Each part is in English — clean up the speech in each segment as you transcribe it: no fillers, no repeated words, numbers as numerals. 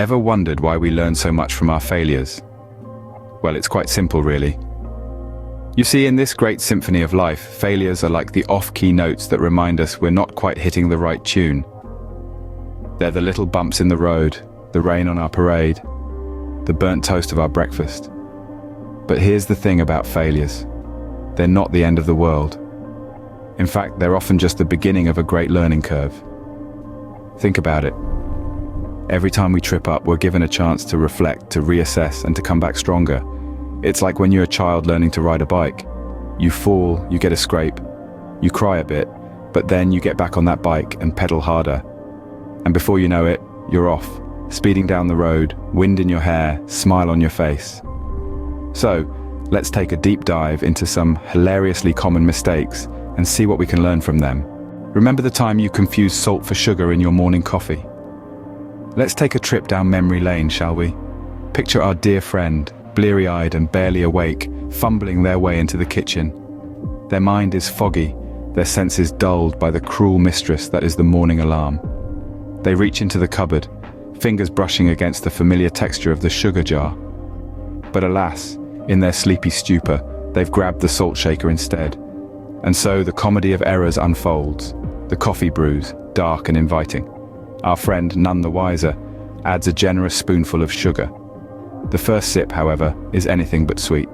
Ever wondered why we learn so much from our failures? Well, it's quite simple, really. You see, in this great symphony of life, failures are like the off-key notes that remind us we're not quite hitting the right tune. They're the little bumps in the road, the rain on our parade, the burnt toast of our breakfast. But here's the thing about failures. They're not the end of the world. In fact, they're often just the beginning of a great learning curve. Think about it. Every time we trip up, we're given a chance to reflect, to reassess, and to come back stronger. It's like when you're a child learning to ride a bike. You fall, you get a scrape, you cry a bit, but then you get back on that bike and pedal harder. And before you know it, you're off, speeding down the road, wind in your hair, smile on your face. So, let's take a deep dive into some hilariously common mistakes and see what we can learn from them. Remember the time you confused salt for sugar in your morning coffee? Let's take a trip down memory lane, shall we? Picture our dear friend, bleary-eyed and barely awake, fumbling their way into the kitchen. Their mind is foggy, their senses dulled by the cruel mistress that is the morning alarm. They reach into the cupboard, fingers brushing against the familiar texture of the sugar jar. But alas, in their sleepy stupor, they've grabbed the salt shaker instead. And so the comedy of errors unfolds. The coffee brews, dark and inviting. Our friend, none the wiser, adds a generous spoonful of sugar. The first sip, however, is anything but sweet.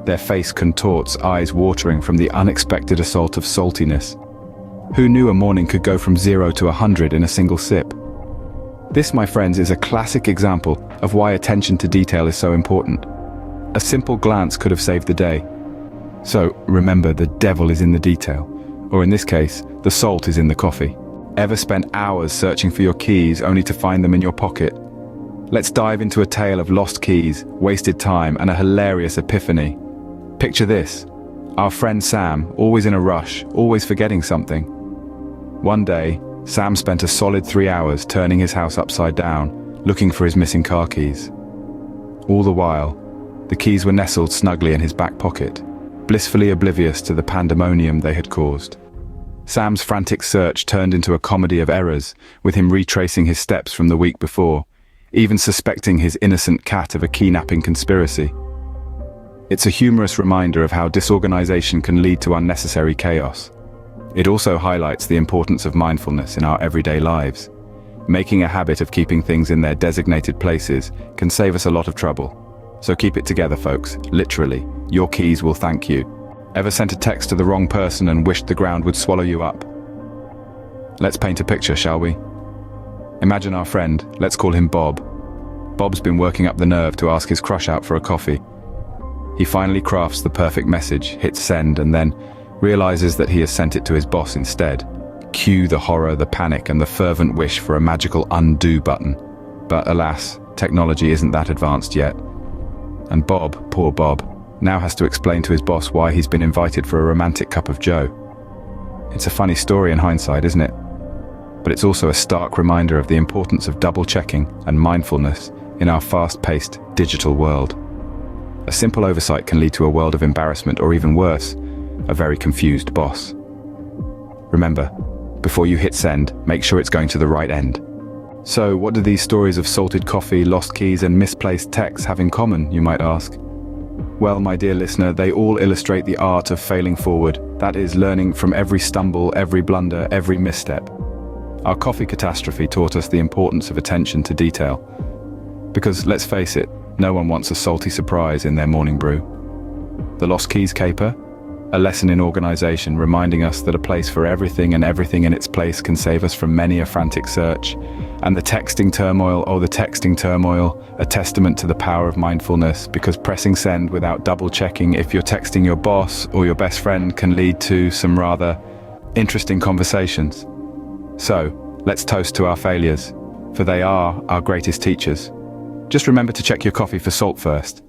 Their face contorts, eyes watering from the unexpected assault of saltiness. Who knew a morning could go from 0 to 100 in a single sip? This, my friends, is a classic example of why attention to detail is so important. A simple glance could have saved the day. So, remember, the devil is in the detail. Or in this case, the salt is in the coffee. Ever spent hours searching for your keys only to find them in your pocket? Let's dive into a tale of lost keys, wasted time, and a hilarious epiphany. Picture this. Our friend Sam, always in a rush, always forgetting something. One day, Sam spent a solid 3 hours turning his house upside down, looking for his missing car keys. All the while, the keys were nestled snugly in his back pocket, blissfully oblivious to the pandemonium they had caused. Sam's frantic search turned into a comedy of errors, with him retracing his steps from the week before, even suspecting his innocent cat of a kidnapping conspiracy. It's a humorous reminder of how disorganization can lead to unnecessary chaos. It also highlights the importance of mindfulness in our everyday lives. Making a habit of keeping things in their designated places can save us a lot of trouble. So keep it together, folks. Literally, your keys will thank you. Ever sent a text to the wrong person and wished the ground would swallow you up? Let's paint a picture, shall we? Imagine our friend, let's call him Bob. Bob's been working up the nerve to ask his crush out for a coffee. He finally crafts the perfect message, hits send, and then realizes that he has sent it to his boss instead. Cue the horror, the panic, and the fervent wish for a magical undo button. But alas, technology isn't that advanced yet. And Bob, poor Bob, now has to explain to his boss why he's been invited for a romantic cup of joe. It's a funny story in hindsight, isn't it? But it's also a stark reminder of the importance of double-checking and mindfulness in our fast-paced digital world. A simple oversight can lead to a world of embarrassment, or even worse, a very confused boss. Remember, before you hit send, make sure it's going to the right end. So, what do these stories of salted coffee, lost keys, and misplaced texts have in common, you might ask? Well, my dear listener, they all illustrate the art of failing forward. That is, learning from every stumble, every blunder, every misstep. Our coffee catastrophe taught us the importance of attention to detail. Because, let's face it, no one wants a salty surprise in their morning brew. The lost keys caper? A lesson in organization, reminding us that a place for everything and everything in its place can save us from many a frantic search. And the texting turmoil, a testament to the power of mindfulness, because pressing send without double-checking if you're texting your boss or your best friend can lead to some rather interesting conversations. So, let's toast to our failures, for they are our greatest teachers. Just remember to check your coffee for salt first.